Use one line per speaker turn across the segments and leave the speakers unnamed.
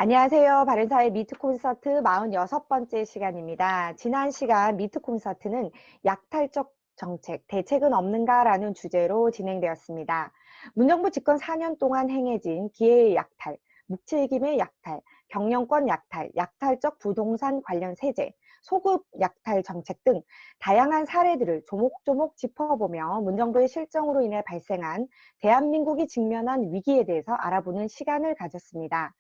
안녕하세요. 바른사회 미트 콘서트 46번째 시간입니다. 지난 시간 미트 콘서트는 약탈적 정책, 대책은 없는가라는 주제로 진행되었습니다. 문정부 집권 4년 동안 행해진 기회의 약탈, 묵치임의 약탈, 경영권 약탈, 약탈적 부동산 관련 세제, 소급 약탈 정책 등 다양한 사례들을 조목조목 짚어보며 문정부의 실정으로 인해 발생한 대한민국이 직면한 위기에 대해서 알아보는 시간을 가졌습니다.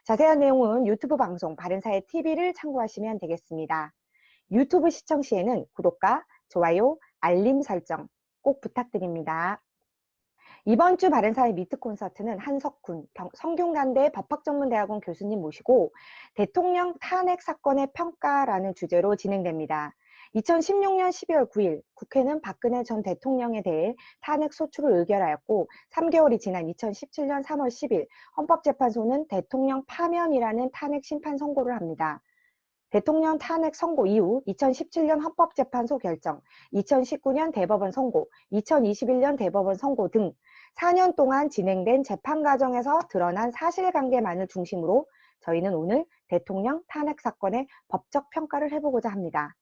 자세한 내용은 유튜브 방송 바른사회 TV를 참고하시면 되겠습니다. 유튜브 시청 시에는 구독과 좋아요, 알림 설정 꼭 부탁드립니다. 이번 주 바른사회 미트 콘서트는 한석훈 성균관대 법학전문대학원 교수님 모시고 대통령 탄핵 사건의 평가라는 주제로 진행됩니다. 2016년 12월 9일 국회는 박근혜 전 대통령에 대해 탄핵 소추를 의결하였고 3개월이 지난 2017년 3월 10일 헌법재판소는 대통령 파면이라는 탄핵 심판 선고를 합니다. 대통령 탄핵 선고 이후 2017년 헌법재판소 결정, 2019년 대법원 선고, 2021년 대법원 선고 등 4년 동안 진행된 재판 과정에서 드러난 사실관계만을 중심으로 저희는 오늘 대통령 탄핵 사건의 법적 평가를 해보고자 합니다.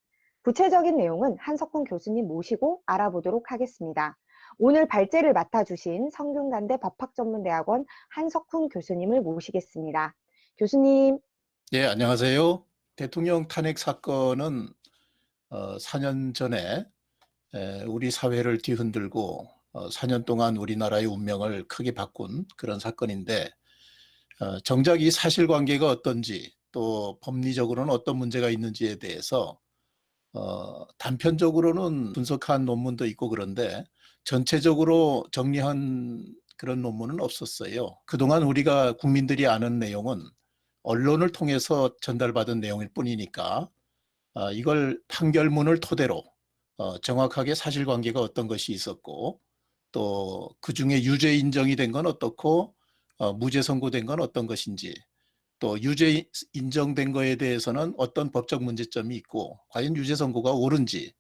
구체적인 내용은 한석훈 교수님 모시고 알아보도록 하겠습니다. 오늘 발제를 맡아주신 성균관대 법학전문대학원 한석훈 교수님을 모시겠습니다. 교수님.
네, 안녕하세요. 대통령 탄핵 사건은 4년 전에 우리 사회를 뒤흔들고 4년 동안 우리나라의 운명을 크게 바꾼 그런 사건인데 정작 이 사실관계가 어떤지 또 법리적으로는 어떤 문제가 있는지에 대해서 단편적으로는 분석한 논문도 있고 그런데 전체적으로 정리한 그런 논문은 없었어요. 그동안 우리가 국민들이 아는 내용은 언론을 통해서 전달받은 내용일 뿐이니까 이걸 판결문을 토대로 정확하게 사실관계가 어떤 것이 있었고 또 그중에 유죄 인정이 된 건 어떻고 무죄 선고된 건 어떤 것인지 또 유죄 인정된 거에 대해서는 어떤 법적 문제점이 있고 과연 유죄 선고가 옳은지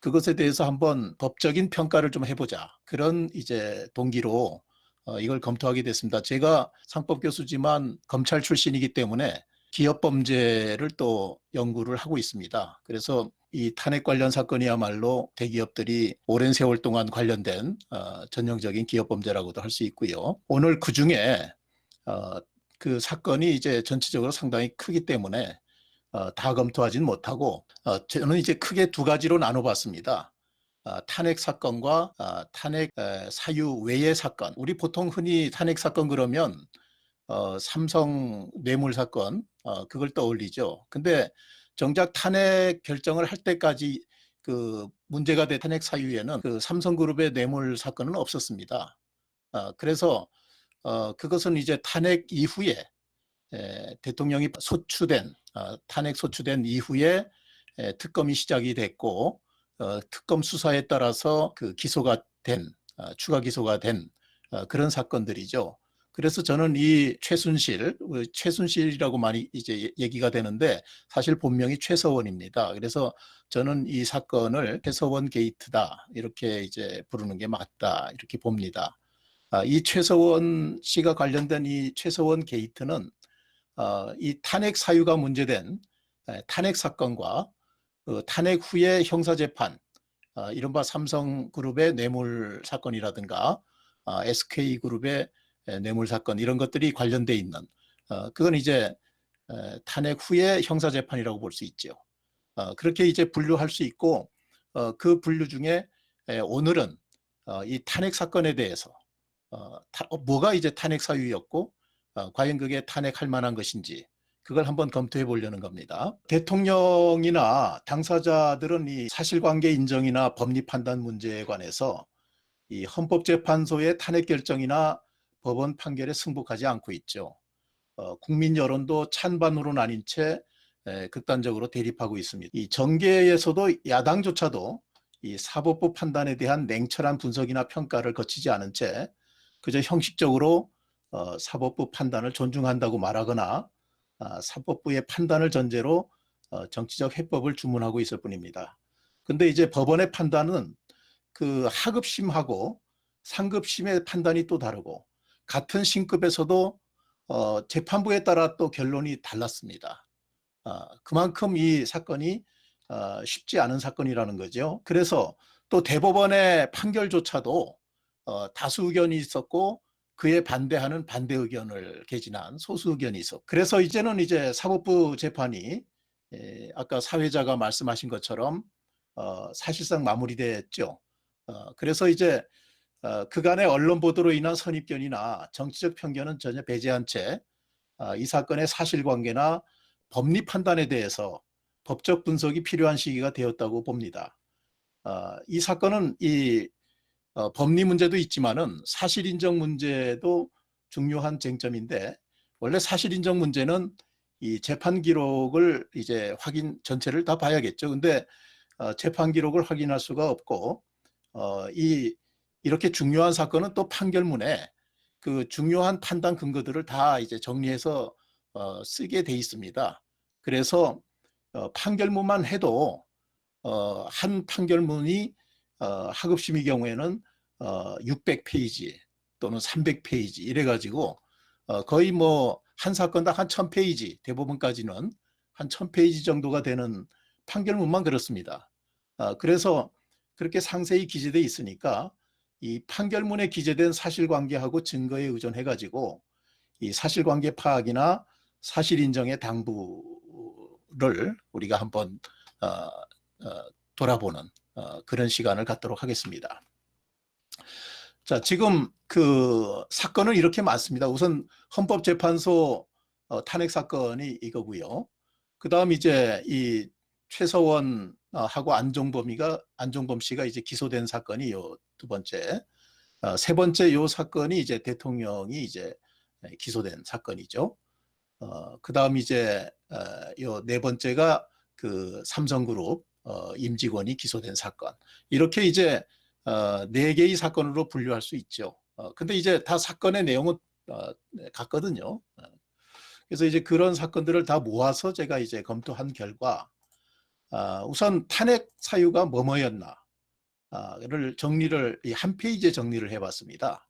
그것에 대해서 한번 법적인 평가를 좀 해보자. 그런 이제 동기로 이걸 검토하게 됐습니다. 제가 상법 교수지만 검찰 출신이기 때문에 기업 범죄를 또 연구를 하고 있습니다. 그래서 이 탄핵 관련 사건이야말로 대기업들이 오랜 세월 동안 관련된 전형적인 기업 범죄라고도 할 수 있고요. 오늘 그중에 그 사건이 이제 전체적으로 상당히 크기 때문에 다 검토하진 못하고 저는 이제 크게 두 가지로 나눠봤습니다. 탄핵 사건과 탄핵 사유 외의 사건. 우리 보통 흔히 탄핵 사건 그러면 삼성 뇌물 사건 그걸 떠올리죠. 근데 정작 탄핵 결정을 할 때까지 그 문제가 된 탄핵 사유에는 그 삼성그룹의 뇌물 사건은 없었습니다. 그래서 그것은 이제 탄핵 이후에 대통령이 소추된 탄핵 소추된 이후에 특검이 시작이 됐고 특검 수사에 따라서 그 기소가 된 추가 기소가 된 그런 사건들이죠. 그래서 저는 이 최순실이라고 많이 이제 얘기가 되는데 사실 본명이 최서원입니다. 그래서 저는 이 사건을 최서원 게이트다 이렇게 이제 부르는 게 맞다 이렇게 봅니다. 이 최서원 씨가 관련된 이 최서원 게이트는 이 탄핵 사유가 문제된 탄핵 사건과 탄핵 후의 형사재판, 이른바 삼성그룹의 뇌물 사건이라든가 SK그룹의 뇌물 사건 이런 것들이 관련돼 있는 그건 이제 탄핵 후의 형사재판이라고 볼 수 있죠. 그렇게 이제 분류할 수 있고 그 분류 중에 오늘은 이 탄핵 사건에 대해서 뭐가 이제 탄핵 사유였고 과연 그게 탄핵할 만한 것인지 그걸 한번 검토해 보려는 겁니다. 대통령이나 당사자들은 이 사실관계 인정이나 법리 판단 문제에 관해서 이 헌법재판소의 탄핵 결정이나 법원 판결에 승복하지 않고 있죠. 국민 여론도 찬반으로 나뉜 채 극단적으로 대립하고 있습니다. 이 정계에서도 야당조차도 이 사법부 판단에 대한 냉철한 분석이나 평가를 거치지 않은 채 그저 형식적으로 사법부 판단을 존중한다고 말하거나 사법부의 판단을 전제로 정치적 해법을 주문하고 있을 뿐입니다. 근데 이제 법원의 판단은 그 하급심하고 상급심의 판단이 또 다르고 같은 신급에서도 재판부에 따라 또 결론이 달랐습니다. 그만큼 이 사건이 쉽지 않은 사건이라는 거죠. 그래서 또 대법원의 판결조차도 다수 의견이 있었고 그에 반대하는 반대 의견을 개진한 소수 의견이 있었고, 그래서 이제는 이제 사법부 재판이 아까 사회자가 말씀하신 것처럼 사실상 마무리됐죠. 그래서 이제 그간의 언론 보도로 인한 선입견이나 정치적 편견은 전혀 배제한 채 이 사건의 사실관계나 법리 판단에 대해서 법적 분석이 필요한 시기가 되었다고 봅니다. 이 사건은 이 법리 문제도 있지만은 사실 인정 문제도 중요한 쟁점인데, 원래 사실 인정 문제는 이 재판 기록을 이제 전체를 다 봐야겠죠. 근데 재판 기록을 확인할 수가 없고 이렇게 중요한 사건은 또 판결문에 그 중요한 판단 근거들을 다 이제 정리해서 쓰게 돼 있습니다. 그래서 판결문만 해도 한 판결문이 하급심의 경우에는 600페이지 또는 300페이지 이래가지고 거의 뭐 한 사건당 한 1000페이지, 대법원까지는 한 1000페이지 정도가 되는 판결문만 그렇습니다. 그래서 그렇게 상세히 기재되어 있으니까 이 판결문에 기재된 사실관계하고 증거에 의존해가지고 이 사실관계 파악이나 사실 인정의 당부를 우리가 한번 돌아보는 그런 시간을 갖도록 하겠습니다. 자, 지금 그 사건은 이렇게 많습니다. 우선 헌법재판소 탄핵 사건이 이거고요. 그 다음 이제 이 최서원 하고 안종범 씨가 이제 기소된 사건이 요 두 번째. 세 번째 요 사건이 이제 대통령이 이제 기소된 사건이죠. 그 다음 이제 요 네 번째가 그 삼성그룹 임직원이 기소된 사건. 이렇게 이제 네 개의 사건으로 분류할 수 있죠. 근데 이제 다 사건의 내용은 같거든요. 그래서 이제 그런 사건들을 다 모아서 제가 이제 검토한 결과 우선 탄핵 사유가 뭐뭐였나를 정리를 한 페이지에 정리를 해봤습니다.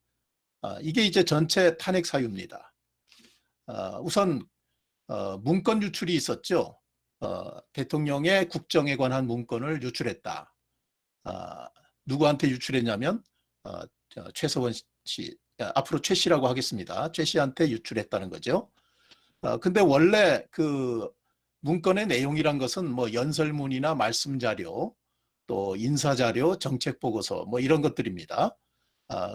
이게 이제 전체 탄핵 사유입니다. 우선 문건 유출이 있었죠. 대통령의 국정에 관한 문건을 유출했다. 누구한테 유출했냐면 최서원 씨, 앞으로 최 씨라고 하겠습니다. 최 씨한테 유출했다는 거죠. 근데 원래 그 문건의 내용이란 것은 뭐 연설문이나 말씀자료, 또 인사자료, 정책보고서 뭐 이런 것들입니다.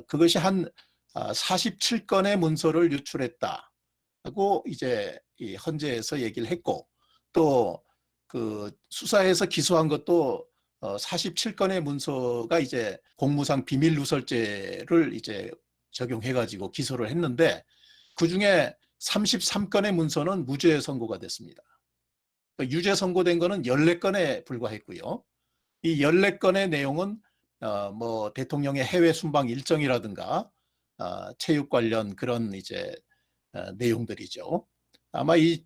그것이 한 47건의 문서를 유출했다고 이제 이 헌재에서 얘기를 했고, 또 그 수사에서 기소한 것도 47건의 문서가 이제 공무상 비밀 누설죄를 이제 적용해가지고 기소를 했는데, 그 중에 33건의 문서는 무죄 선고가 됐습니다. 유죄 선고된 거는 14건에 불과했고요. 이 14건의 내용은 뭐 대통령의 해외 순방 일정이라든가 체육 관련 그런 이제 내용들이죠. 아마 이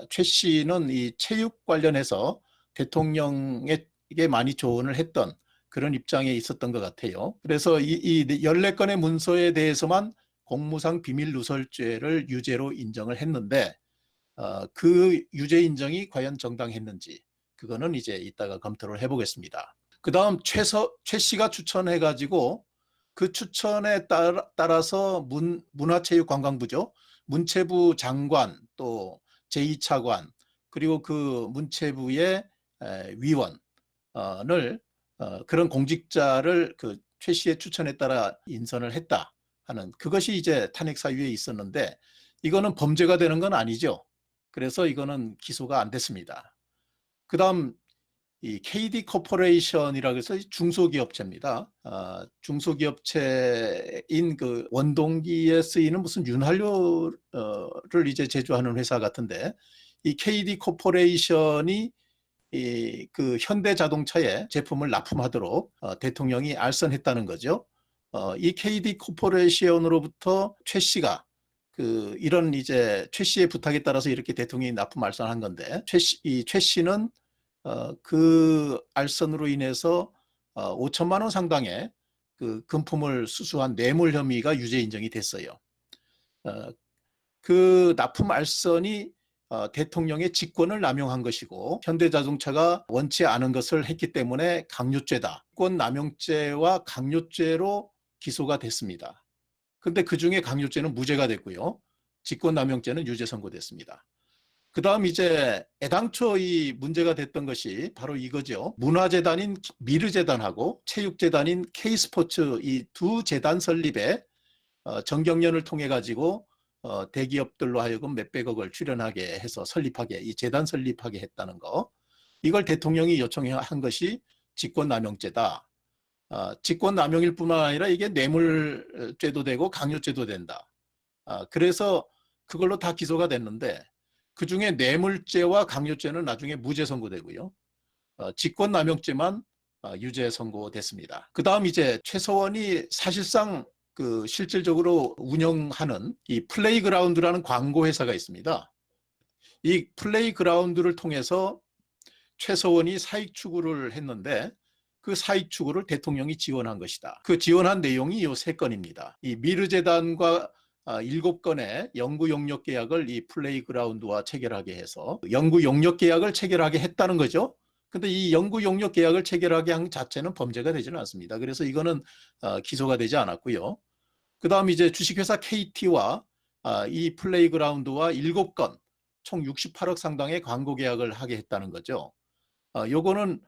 최 씨는 이 체육 관련해서 대통령에게 많이 조언을 했던 그런 입장에 있었던 것 같아요. 그래서 이 14건의 문서에 대해서만 공무상 비밀 누설죄를 유죄로 인정을 했는데 그 유죄 인정이 과연 정당했는지 그거는 이제 이따가 검토를 해보겠습니다. 그 다음 최 씨가 추천해가지고 그 추천에 따라서 문화체육관광부죠. 문체부 장관 또 제2차관 그리고 그 문체부의 위원을 그런 공직자를 그 최 씨의 추천에 따라 인선을 했다 하는 그것이 이제 탄핵 사유에 있었는데 이거는 범죄가 되는 건 아니죠. 그래서 이거는 기소가 안 됐습니다. 그 다음 이 KD 코퍼레이션이라고 해서 중소기업체입니다. 중소기업체인 그 원동기에 쓰이는 무슨 윤활유를 이제 제조하는 회사 같은데 이 KD 코퍼레이션이 그 현대자동차에 제품을 납품하도록 대통령이 알선했다는 거죠. 이 KD 코퍼레이션으로부터 최 씨가 그 이런 이제 최 씨의 부탁에 따라서 이렇게 대통령이 납품 알선한 건데 최 씨는 그 알선으로 인해서 5천만 원 상당의 그 금품을 수수한 뇌물 혐의가 유죄 인정이 됐어요. 그 납품 알선이 대통령의 직권을 남용한 것이고 현대자동차가 원치 않은 것을 했기 때문에 강요죄다. 직권 남용죄와 강요죄로 기소가 됐습니다. 근데 그중에 강요죄는 무죄가 됐고요. 직권 남용죄는 유죄 선고됐습니다. 그 다음 이제 애당초 이 문제가 됐던 것이 바로 이거죠. 문화재단인 미르재단하고 체육재단인 K스포츠 이 두 재단 설립에 정경련을 통해 가지고 대기업들로 하여금 몇백억을 출연하게 해서 설립하게, 이 재단 설립하게 했다는 거. 이걸 대통령이 요청한 것이 직권남용죄다. 직권남용일 뿐만 아니라 이게 뇌물죄도 되고 강요죄도 된다. 그래서 그걸로 다 기소가 됐는데 그중에 뇌물죄와 강요죄는 나중에 무죄 선고되고요. 직권남용죄만 유죄 선고됐습니다. 그 다음 이제 최서원이 사실상 그 실질적으로 운영하는 이 플레이그라운드라는 광고 회사가 있습니다. 이 플레이그라운드를 통해서 최서원이 사익 추구를 했는데 그 사익 추구를 대통령이 지원한 것이다. 그 지원한 내용이 이 3건입니다. 이 미르재단과 7건의 영구 용역 계약을 이 플레이그라운드와 체결하게 해서 영구 용역 계약을 체결하게 했다는 거죠. 근데 이 영구 용역 계약을 체결하게 한 자체는 범죄가 되지는 않습니다. 그래서 이거는 기소가 되지 않았고요. 그 다음 이제 주식회사 KT와 이 플레이그라운드와 7건 총 68억 상당의 광고 계약을 하게 했다는 거죠. 요거는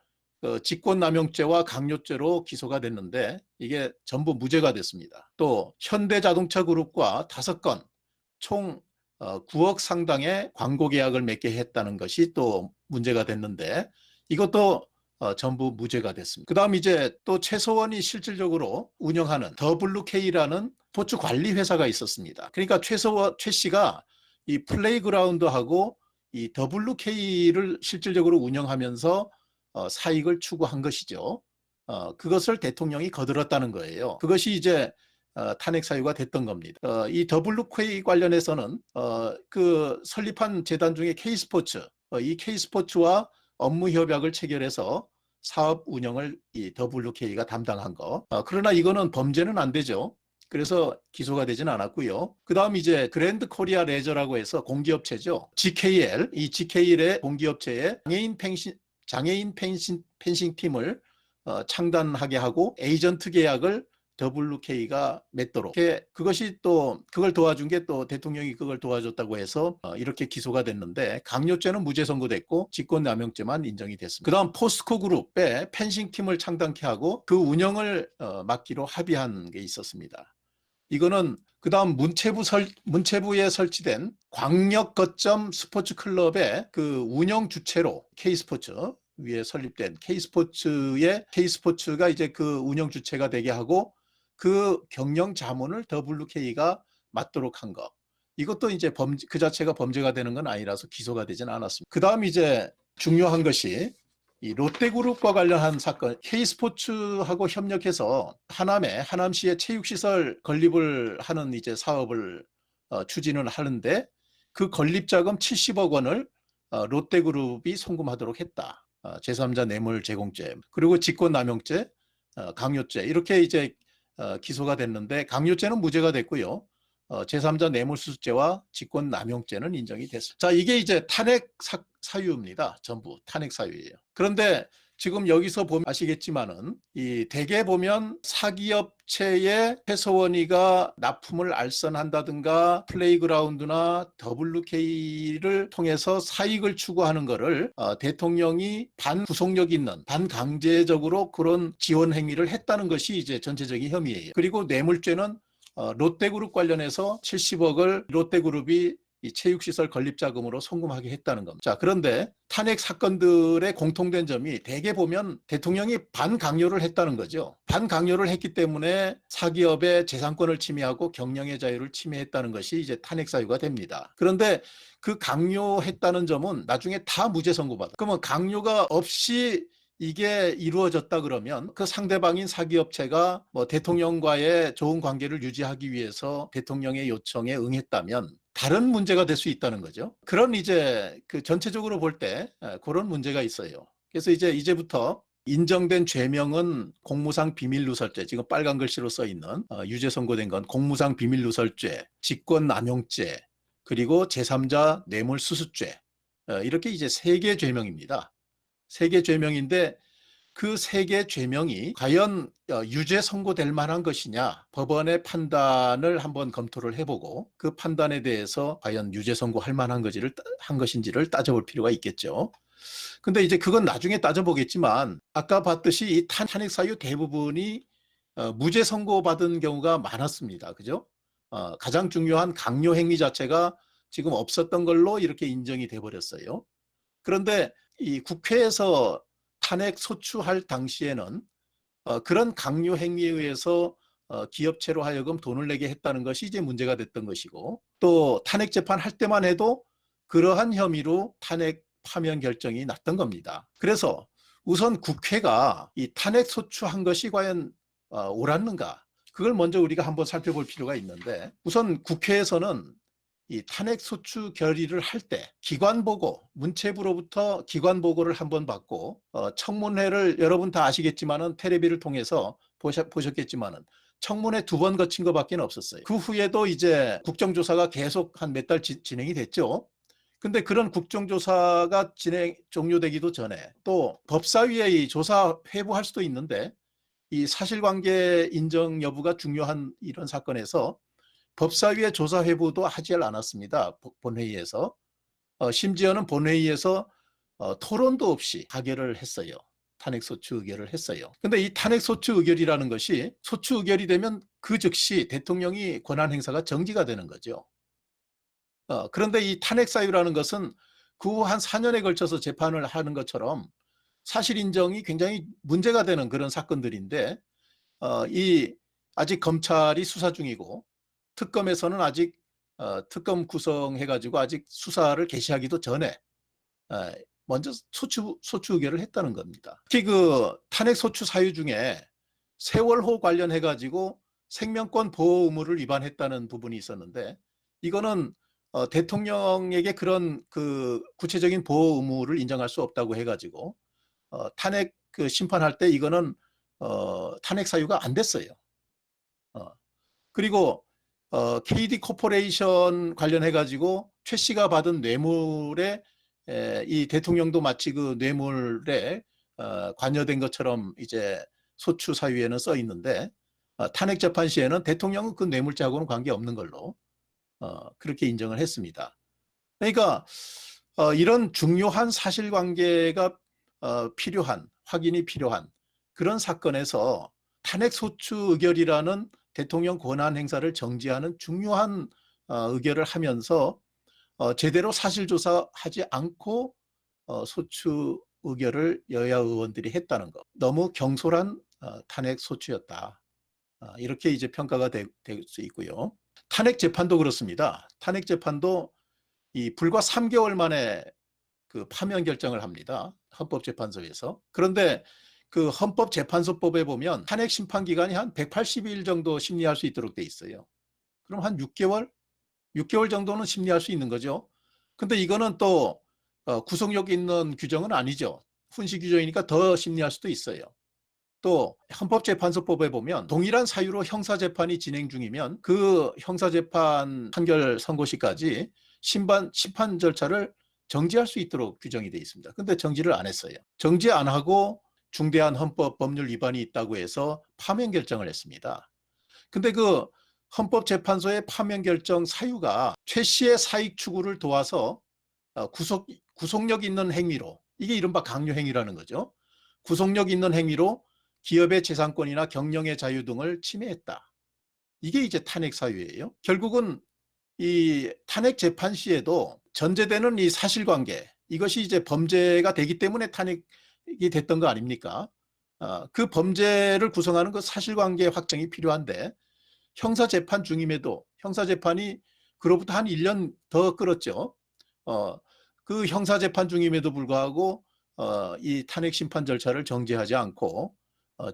직권남용죄와 강요죄로 기소가 됐는데 이게 전부 무죄가 됐습니다. 또 현대자동차그룹과 5건 총 9억 상당의 광고 계약을 맺게 했다는 것이 또 문제가 됐는데 이것도 전부 무죄가 됐습니다. 그 다음 이제 또 최서원이 실질적으로 운영하는 WK라는 스포츠 관리 회사가 있었습니다. 그러니까 최 씨가 이 플레이그라운드하고 이 WK를 실질적으로 운영하면서 사익을 추구한 것이죠. 그것을 대통령이 거들었다는 거예요. 그것이 이제 탄핵 사유가 됐던 겁니다. 이 WK 관련해서는 그 설립한 재단 중에 K스포츠, 이 K스포츠와 업무 협약을 체결해서 사업 운영을 이 WK가 담당한 거. 그러나 이거는 범죄는 안 되죠. 그래서 기소가 되지는 않았고요. 그 다음 이제 그랜드 코리아 레저라고 해서 공기업체죠. GKL, 이 GKL의 공기업체에 장애인 펜싱 팀을 창단하게 하고 에이전트 계약을 WK가 맺도록 그것이 또 그걸 도와준 게 또 대통령이 그걸 도와줬다고 해서 이렇게 기소가 됐는데 강요죄는 무죄 선고됐고 직권남용죄만 인정이 됐습니다. 그다음 포스코 그룹의 펜싱 팀을 창단케 하고 그 운영을 맡기로 합의한 게 있었습니다. 이거는 그다음 문체부에 설치된 광역 거점 스포츠 클럽의 그 운영 주체로 K스포츠 위에 설립된 K스포츠가 이제 그 운영 주체가 되게 하고 그 경영 자문을 WK가 맡도록 한 거. 이것도 이제 그 자체가 범죄가 되는 건 아니라서 기소가 되지는 않았습니다. 그다음 이제 중요한 것이 이 롯데그룹과 관련한 사건, K스포츠하고 협력해서 하남시의 체육시설 건립을 하는 이제 사업을 추진을 하는데 그 건립자금 70억 원을 롯데그룹이 송금하도록 했다. 제3자 뇌물 제공죄, 그리고 직권남용죄, 강요죄 이렇게 이제 기소가 됐는데 강요죄는 무죄가 됐고요. 제3자 뇌물수수죄와 직권남용죄는 인정이 됐습니다. 자, 이게 이제 탄핵 사유입니다. 전부 탄핵 사유예요. 그런데 지금 여기서 보면 아시겠지만은 이 대개 보면 사기업체의 최서원이가 납품을 알선한다든가 플레이그라운드나 WK를 통해서 사익을 추구하는 거를 대통령이 반구속력 있는 반강제적으로 그런 지원 행위를 했다는 것이 이제 전체적인 혐의예요. 그리고 뇌물죄는 롯데그룹 관련해서 70억을 롯데그룹이 이 체육시설 건립자금으로 송금하게 했다는 겁니다. 자, 그런데 탄핵 사건들의 공통된 점이 대개 보면 대통령이 반강요를 했다는 거죠. 반강요를 했기 때문에 사기업의 재산권을 침해하고 경영의 자유를 침해했다는 것이 이제 탄핵 사유가 됩니다. 그런데 그 강요했다는 점은 나중에 다 무죄 선고받아. 그러면 강요가 없이 이게 이루어졌다 그러면 그 상대방인 사기업체가 뭐 대통령과의 좋은 관계를 유지하기 위해서 대통령의 요청에 응했다면 다른 문제가 될 수 있다는 거죠. 그런 이제 그 전체적으로 볼 때 그런 문제가 있어요. 그래서 이제부터 인정된 죄명은 공무상 비밀누설죄, 지금 빨간 글씨로 써 있는 유죄 선고된 건 공무상 비밀누설죄, 직권남용죄, 그리고 제3자 뇌물수수죄, 이렇게 이제 3개 죄명입니다. 3개 죄명인데 그 3개 죄명이 과연 유죄 선고될 만한 것이냐, 법원의 판단을 한번 검토를 해보고 그 판단에 대해서 과연 유죄 선고할 만한 것인지를 따져볼 필요가 있겠죠. 근데 이제 그건 나중에 따져보겠지만 아까 봤듯이 이 탄핵 사유 대부분이 무죄 선고받은 경우가 많았습니다. 그죠? 가장 중요한 강요 행위 자체가 지금 없었던 걸로 이렇게 인정이 돼 버렸어요. 그런데 이 국회에서 탄핵 소추할 당시에는 그런 강요 행위에 의해서 기업체로 하여금 돈을 내게 했다는 것이 이제 문제가 됐던 것이고, 또 탄핵 재판할 때만 해도 그러한 혐의로 탄핵 파면 결정이 났던 겁니다. 그래서 우선 국회가 이 탄핵 소추한 것이 과연 옳았는가, 그걸 먼저 우리가 한번 살펴볼 필요가 있는데, 우선 국회에서는 이 탄핵 소추 결의를 할 때 기관보고, 문체부로부터 기관보고를 한번 받고, 청문회를 여러분 다 아시겠지만은 텔레비를 통해서 보셨겠지만은 청문회 2번 거친 것밖에 없었어요. 그 후에도 이제 국정조사가 계속 한 몇 달 진행이 됐죠. 근데 그런 국정조사가 종료되기도 전에 또 법사위에 이 조사 회부할 수도 있는데, 이 사실관계 인정 여부가 중요한 이런 사건에서 법사위의 조사 회부도 하지 않았습니다. 본회의에서. 심지어는 본회의에서 토론도 없이 가결을 했어요. 탄핵소추 의결을 했어요. 근데 이 탄핵소추 의결이라는 것이 소추 의결이 되면 그 즉시 대통령이 권한 행사가 정지가 되는 거죠. 그런데 이 탄핵 사유라는 것은 그 후 한 4년에 걸쳐서 재판을 하는 것처럼 사실 인정이 굉장히 문제가 되는 그런 사건들인데, 이 아직 검찰이 수사 중이고 특검에서는 아직 특검 구성해가지고 아직 수사를 개시하기도 전에 먼저 소추 의결을 했다는 겁니다. 특히 그 탄핵 소추 사유 중에 세월호 관련해가지고 생명권 보호 의무를 위반했다는 부분이 있었는데, 이거는 대통령에게 그런 그 구체적인 보호 의무를 인정할 수 없다고 해가지고 탄핵 그 심판할 때 이거는 탄핵 사유가 안 됐어요. 그리고 KD 코퍼레이션 관련해가지고 최 씨가 받은 뇌물에 이 대통령도 마치 그 뇌물에 관여된 것처럼 이제 소추 사유에는 써 있는데, 탄핵 재판 시에는 대통령은 그 뇌물죄하고는 관계없는 걸로 그렇게 인정을 했습니다. 그러니까 이런 중요한 사실관계가 확인이 필요한 그런 사건에서 탄핵 소추 의결이라는 대통령 권한 행사를 정지하는 중요한 의결을 하면서 제대로 사실조사하지 않고 소추 의결을 여야 의원들이 했다는 것, 너무 경솔한 탄핵 소추였다, 이렇게 이제 평가가 될 수 있고요. 탄핵 재판도 그렇습니다. 탄핵 재판도 이 불과 3개월 만에 그 파면 결정을 합니다. 헌법재판소에서. 그런데 그 헌법재판소법에 보면 탄핵 심판 기간이 한 180일 정도 심리할 수 있도록 돼 있어요. 그럼 한 6개월 정도는 심리할 수 있는 거죠. 근데 이거는 또 구속력 있는 규정은 아니죠. 훈시 규정이니까 더 심리할 수도 있어요. 또 헌법재판소법에 보면 동일한 사유로 형사재판이 진행 중이면 그 형사재판 판결 선고 시까지 심판 절차를 정지할 수 있도록 규정이 되어 있습니다. 근데 정지를 안 했어요. 정지 안 하고 중대한 헌법 법률 위반이 있다고 해서 파면 결정을 했습니다. 근데 그 헌법재판소의 파면 결정 사유가 최 씨의 사익 추구를 도와서 구속력 있는 행위로, 이게 이른바 강요행위라는 거죠. 구속력 있는 행위로 기업의 재산권이나 경영의 자유 등을 침해했다. 이게 이제 탄핵 사유예요. 결국은 이 탄핵 재판 시에도 전제되는 이 사실관계, 이것이 이제 범죄가 되기 때문에 탄핵이 됐던 거 아닙니까? 그 범죄를 구성하는 그 사실관계 확정이 필요한데, 형사재판 중임에도 형사재판이 그로부터 한 1년 더 끌었죠. 그 형사재판 중임에도 불구하고 이 탄핵 심판 절차를 정지하지 않고,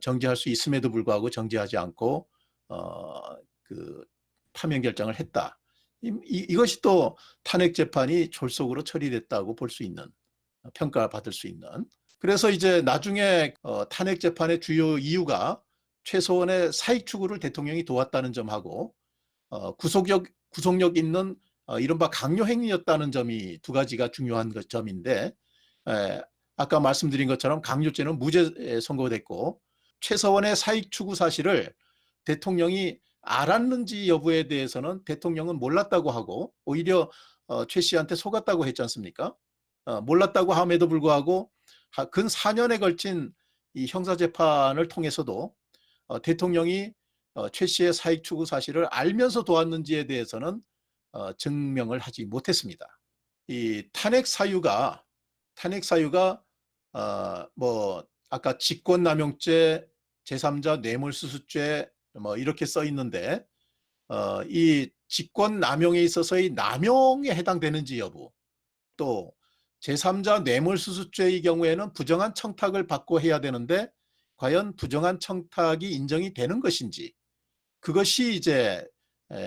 정지할 수 있음에도 불구하고 정지하지 않고 그 파면 결정을 했다. 이것이 또 탄핵 재판이 졸속으로 처리됐다고 볼 수 있는, 평가받을 수 있는. 그래서 이제 나중에 탄핵 재판의 주요 이유가 최소한의 사익 추구를 대통령이 도왔다는 점하고 구속력 있는 이른바 강요행위였다는 점이 두 가지가 중요한 점인데, 에, 아까 말씀드린 것처럼 강요죄는 무죄 선고됐고, 최서원의 사익 추구 사실을 대통령이 알았는지 여부에 대해서는 대통령은 몰랐다고 하고, 오히려 최 씨한테 속았다고 했지 않습니까? 몰랐다고 함에도 불구하고 근 4년에 걸친 이 형사재판을 통해서도 대통령이 최 씨의 사익 추구 사실을 알면서 도왔는지에 대해서는 증명을 하지 못했습니다. 이 탄핵 사유가 뭐 아까 직권남용죄, 제3자 뇌물수수죄 뭐 이렇게 써 있는데 이 직권남용에 있어서의 남용에 해당되는지 여부, 또 제3자 뇌물수수죄의 경우에는 부정한 청탁을 받고 해야 되는데 과연 부정한 청탁이 인정이 되는 것인지, 그것이 이제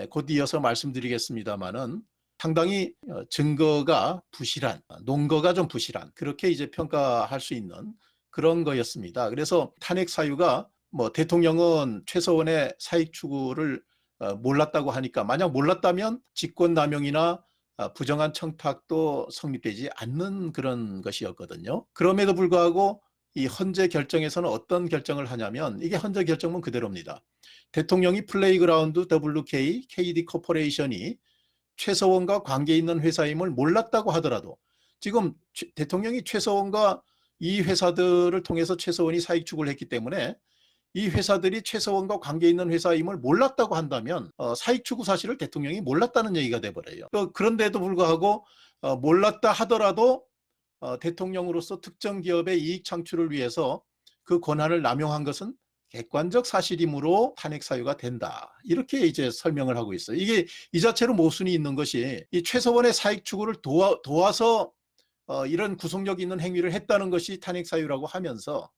곧 이어서 말씀드리겠습니다마는 상당히 증거가 부실한, 논거가 좀 부실한, 그렇게 이제 평가할 수 있는 그런 거였습니다. 그래서 탄핵 사유가 뭐 대통령은 최서원의 사익 추구를 몰랐다고 하니까, 만약 몰랐다면 직권남용이나 부정한 청탁도 성립되지 않는 그런 것이었거든요. 그럼에도 불구하고 이 헌재 결정에서는 어떤 결정을 하냐면, 이게 헌재 결정문 그대로입니다. 대통령이 플레이그라운드 WK, KD 코퍼레이션이 최서원과 관계 있는 회사임을 몰랐다고 하더라도, 지금 대통령이 최서원과 이 회사들을 통해서 최서원이 사익 추구를 했기 때문에 이 회사들이 최서원과 관계 있는 회사임을 몰랐다고 한다면 사익 추구 사실을 대통령이 몰랐다는 얘기가 돼버려요. 그런데도 불구하고 몰랐다 하더라도 대통령으로서 특정 기업의 이익 창출을 위해서 그 권한을 남용한 것은 객관적 사실이므로 탄핵 사유가 된다. 이렇게 이제 설명을 하고 있어요. 이게 이 자체로 모순이 있는 것이, 이 최서원의 사익 추구를 도와서 이런 구속력 있는 행위를 했다는 것이 탄핵 사유라고 하면서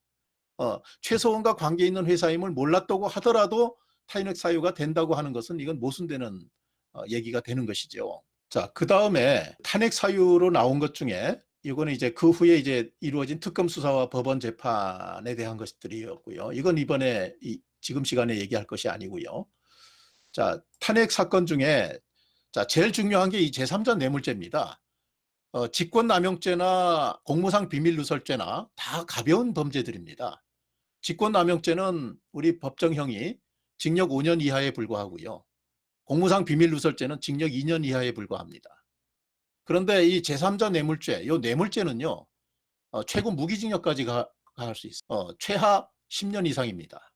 최서원과 관계 있는 회사임을 몰랐다고 하더라도 탄핵 사유가 된다고 하는 것은 이건 모순되는 얘기가 되는 것이죠. 자, 그 다음에 탄핵 사유로 나온 것 중에 이거는 이제 그 후에 이제 이루어진 특검 수사와 법원 재판에 대한 것들이었고요. 이건 이번에 지금 시간에 얘기할 것이 아니고요. 자, 탄핵 사건 중에 자, 제일 중요한 게 이 제3자 뇌물죄입니다. 직권남용죄나 공무상 비밀누설죄나 다 가벼운 범죄들입니다. 직권남용죄는 우리 법정형이 징역 5년 이하에 불과하고요. 공무상 비밀누설죄는 징역 2년 이하에 불과합니다. 그런데 이 제3자 뇌물죄, 이 뇌물죄는요, 최고 무기징역까지 갈 수 있어요. 최하 10년 이상입니다.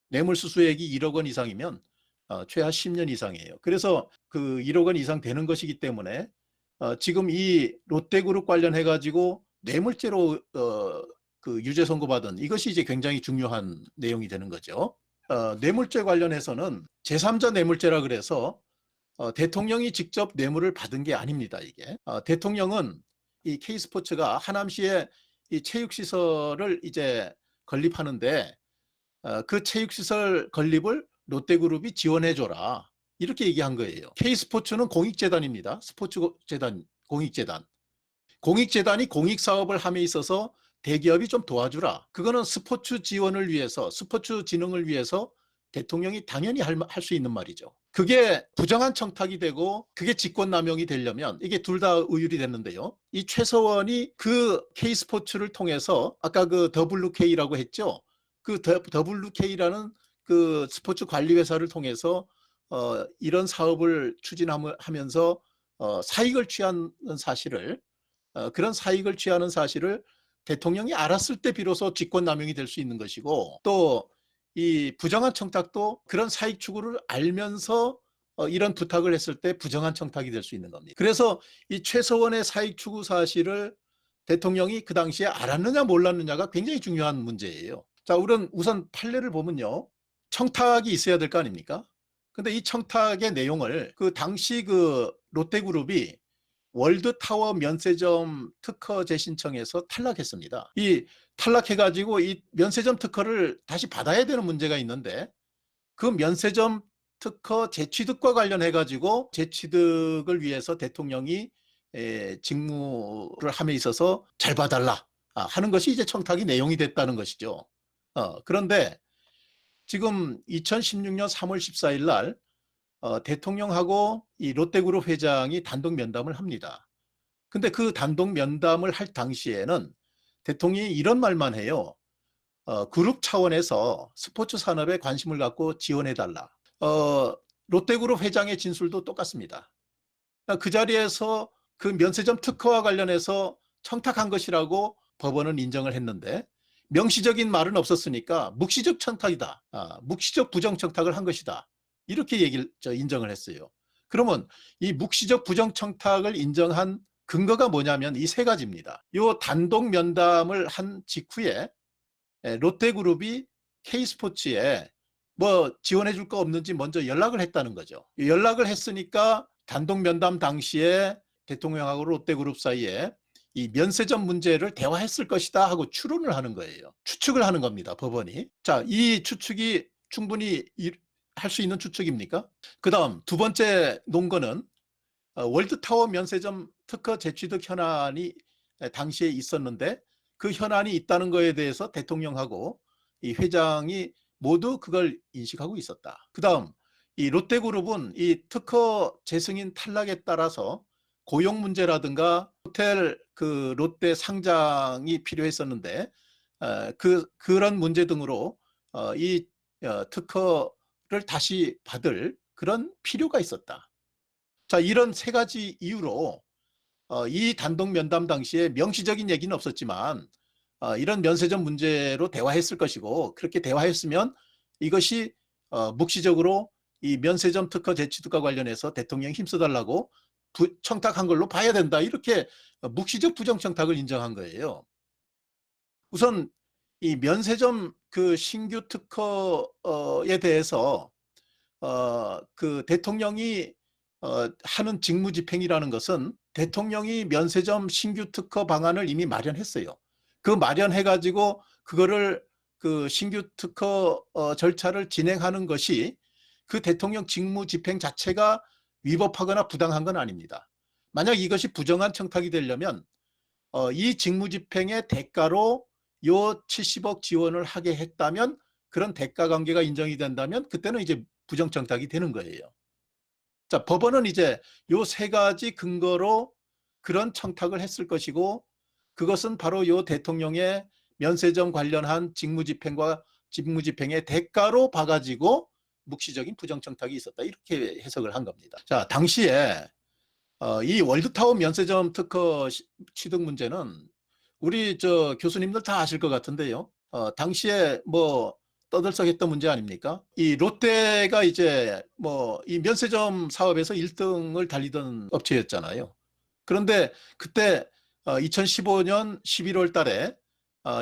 뇌물수수액이 1억 원 이상이면 최하 10년 이상이에요. 그래서 그 1억 원 이상 되는 것이기 때문에 지금 이 롯데그룹 관련해 가지고 뇌물죄로 그 유죄 선고받은 이것이 이제 굉장히 중요한 내용이 되는 거죠. 뇌물죄 관련해서는 제3자 뇌물죄라 그래서 대통령이 직접 뇌물을 받은 게 아닙니다. 이게 대통령은 이 K스포츠가 하남시에 이 체육시설을 이제 건립하는데 그 체육시설 건립을 롯데그룹이 지원해줘라, 이렇게 얘기한 거예요. K스포츠는 공익재단입니다. 스포츠재단, 공익재단. 공익재단이 공익사업을 함에 있어서 대기업이 좀 도와주라. 그거는 스포츠 지원을 위해서, 스포츠 진흥을 위해서 대통령이 당연히 할 수 있는 말이죠. 그게 부정한 청탁이 되고 그게 직권남용이 되려면 이게 둘 다 의율이 됐는데요. 이 최서원이 그 K스포츠를 통해서 아까 그 WK라고 했죠. 그 WK라는 그 스포츠 관리 회사를 통해서 이런 사업을 추진하면서 사익을 취하는 사실을, 그런 사익을 취하는 사실을 대통령이 알았을 때 비로소 직권남용이 될 수 있는 것이고, 또 이 부정한 청탁도 그런 사익 추구를 알면서 이런 부탁을 했을 때 부정한 청탁이 될 수 있는 겁니다. 그래서 이 최서원의 사익 추구 사실을 대통령이 그 당시에 알았느냐 몰랐느냐가 굉장히 중요한 문제예요. 자, 우선 판례를 보면요, 청탁이 있어야 될 거 아닙니까? 근데 이 청탁의 내용을 그 당시 그 롯데그룹이 월드타워 면세점 특허 재신청에서 탈락했습니다. 이 탈락해가지고 이 면세점 특허를 다시 받아야 되는 문제가 있는데, 그 면세점 특허 재취득과 관련해가지고 재취득을 위해서 대통령이 직무를 함에 있어서 잘 봐달라 하는 것이 이제 청탁이 내용이 됐다는 것이죠. 그런데 지금 2016년 3월 14일 날 대통령하고 이 롯데그룹 회장이 단독 면담을 합니다. 근데 그 단독 면담을 할 당시에는 대통령이 이런 말만 해요. 그룹 차원에서 스포츠 산업에 관심을 갖고 지원해달라. 롯데그룹 회장의 진술도 똑같습니다. 그 자리에서 그 면세점 특허와 관련해서 청탁한 것이라고 법원은 인정을 했는데 명시적인 말은 없었으니까 묵시적 청탁이다. 묵시적 부정청탁을 한 것이다. 이렇게 인정을 했어요. 그러면 이 묵시적 부정청탁을 인정한 근거가 뭐냐면 이 세 가지입니다. 이 단독 면담을 한 직후에 롯데그룹이 K스포츠에 뭐 지원해 줄 거 없는지 먼저 연락을 했다는 거죠. 연락을 했으니까 단독 면담 당시에 대통령하고 롯데그룹 사이에 이 면세점 문제를 대화했을 것이다 하고 추론을 하는 거예요. 추측을 하는 겁니다, 법원이. 자, 이 추측이 충분히 할 수 있는 추측입니까? 그 다음 두 번째 논거는 월드타워 면세점 특허 재취득 현안이 당시에 있었는데 그 현안이 있다는 거에 대해서 대통령하고 이 회장이 모두 그걸 인식하고 있었다. 그 다음 이 롯데그룹은 이 특허 재승인 탈락에 따라서 고용 문제라든가 호텔 그 롯데 상장이 필요했었는데 그런 문제 등으로 이 특허를 다시 받을 그런 필요가 있었다. 자, 이런 세 가지 이유로 이 단독 면담 당시에 명시적인 얘기는 없었지만 이런 면세점 문제로 대화했을 것이고 그렇게 대화했으면 이것이 묵시적으로 이 면세점 특허 재취득과 관련해서 대통령이 힘써달라고 청탁한 걸로 봐야 된다. 이렇게 묵시적 부정청탁을 인정한 거예요. 우선 이 면세점 그 신규 특허에 대해서 그 대통령이 하는 직무집행이라는 것은 대통령이 면세점 신규 특허 방안을 이미 마련했어요. 그 마련해가지고 그거를 그 신규 특허 절차를 진행하는 것이 그 대통령 직무집행 자체가 위법하거나 부당한 건 아닙니다. 만약 이것이 부정한 청탁이 되려면 이 직무집행의 대가로 요 70억 지원을 하게 했다면 그런 대가 관계가 인정이 된다면 그때는 이제 부정청탁이 되는 거예요. 자, 법원은 이제 요 세 가지 근거로 그런 청탁을 했을 것이고 그것은 바로 요 대통령의 면세점 관련한 직무집행의 대가로 봐가지고 묵시적인 부정청탁이 있었다. 이렇게 해석을 한 겁니다. 자, 당시에 이 월드타워 면세점 특허 취득 문제는 우리 교수님들 다 아실 것 같은데요. 당시에 뭐 떠들썩했던 문제 아닙니까? 이 롯데가 이제 뭐 이 면세점 사업에서 1등을 달리던 업체였잖아요. 그런데 그때 2015년 11월 달에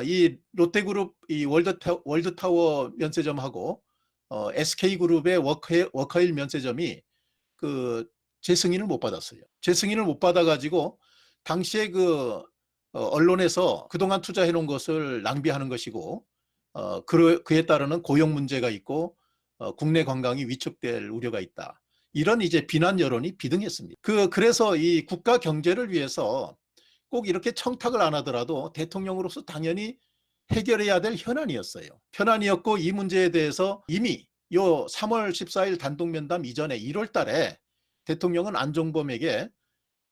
이 롯데그룹 이 월드타워 면세점하고 SK그룹의 워커힐 면세점이 그 재승인을 못 받았어요. 재승인을 못 받아가지고 당시에 그 언론에서 그동안 투자해 놓은 것을 낭비하는 것이고 그에 따르는 고용 문제가 있고 국내 관광이 위축될 우려가 있다. 이런 이제 비난 여론이 비등했습니다. 그래서 이 국가 경제를 위해서 꼭 이렇게 청탁을 안 하더라도 대통령으로서 당연히 해결해야 될 현안이었어요. 현안이었고 이 문제에 대해서 이미 요 3월 14일 단독 면담 이전에 1월 달에 대통령은 안종범에게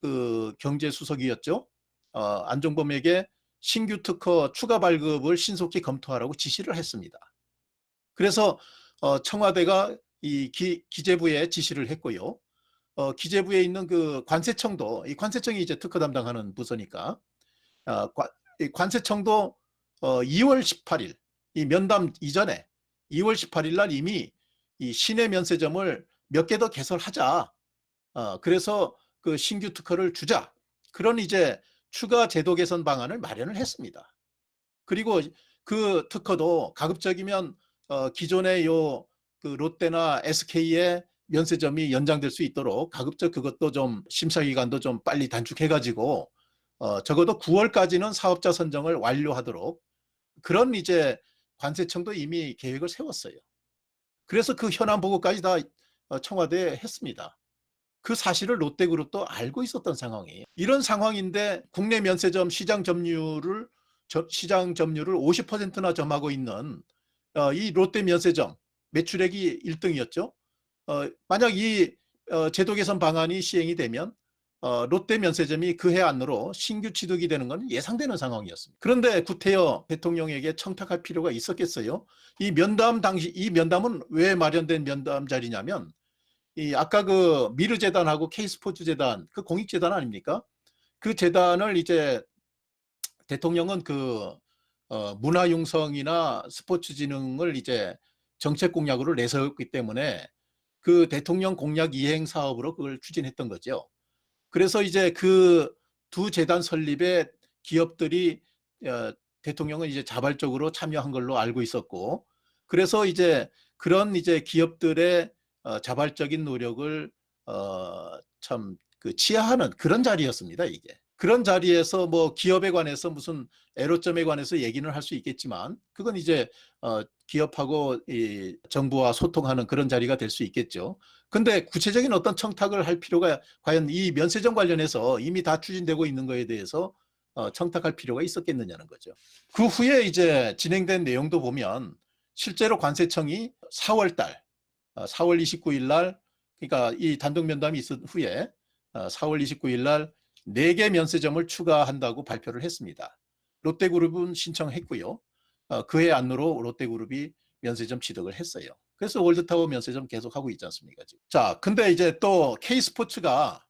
그 경제수석이었죠. 안종범에게 신규 특허 추가 발급을 신속히 검토하라고 지시를 했습니다. 그래서 청와대가 이 기재부에 지시를 했고요. 기재부에 있는 그 관세청도 이 관세청이 이제 특허 담당하는 부서니까 관세청도 2월 18일 이 면담 이전에 2월 18일 날 이미 이 시내 면세점을 몇 개 더 개설하자. 그래서 그 신규 특허를 주자. 그런 이제 추가 제도 개선 방안을 마련을 했습니다. 그리고 그 특허도 가급적이면 기존의 요 그 롯데나 SK의 면세점이 연장될 수 있도록 가급적 그것도 좀 심사 기간도 좀 빨리 단축해가지고 적어도 9월까지는 사업자 선정을 완료하도록 그런 이제 관세청도 이미 계획을 세웠어요. 그래서 그 현안 보고까지 다 청와대에 했습니다. 그 사실을 롯데그룹도 알고 있었던 상황이에요. 이런 상황인데 국내 면세점 시장 점유율을 50%나 점하고 있는 이 롯데 면세점 매출액이 1등이었죠. 만약 이 제도 개선 방안이 시행이 되면 롯데 면세점이 그해 안으로 신규 취득이 되는 건 예상되는 상황이었습니다. 그런데 구태여 대통령에게 청탁할 필요가 있었겠어요? 이 면담은 왜 마련된 면담 자리냐면, 아까 그 미르재단하고 K스포츠재단, 그 공익재단 아닙니까? 그 재단을 이제 대통령은 문화융성이나 스포츠진흥을 이제 정책 공약으로 내세웠기 때문에 그 대통령 공약 이행 사업으로 그걸 추진했던 거죠. 그래서 이제 그 두 재단 설립에 기업들이 대통령은 이제 자발적으로 참여한 걸로 알고 있었고, 그래서 이제 그런 이제 기업들의 자발적인 노력을 참 치하하는 그런 자리였습니다, 이게. 그런 자리에서 뭐 기업에 관해서 무슨 애로점에 관해서 얘기는 할 수 있겠지만, 그건 이제 기업하고 이 정부와 소통하는 그런 자리가 될 수 있겠죠. 근데 구체적인 어떤 청탁을 할 필요가, 과연 이 면세점 관련해서 이미 다 추진되고 있는 거에 대해서 청탁할 필요가 있었겠느냐는 거죠. 그 후에 이제 진행된 내용도 보면, 실제로 관세청이 4월 29일 날, 그러니까 이 단독 면담이 있은 후에 4월 29일 날 4개 면세점을 추가한다고 발표를 했습니다. 롯데그룹은 신청했고요. 그해 안으로 롯데그룹이 면세점 취득을 했어요. 그래서 월드타워 면세점 계속 하고 있지 않습니까, 지금. 자, 근데 이제 또 K스포츠가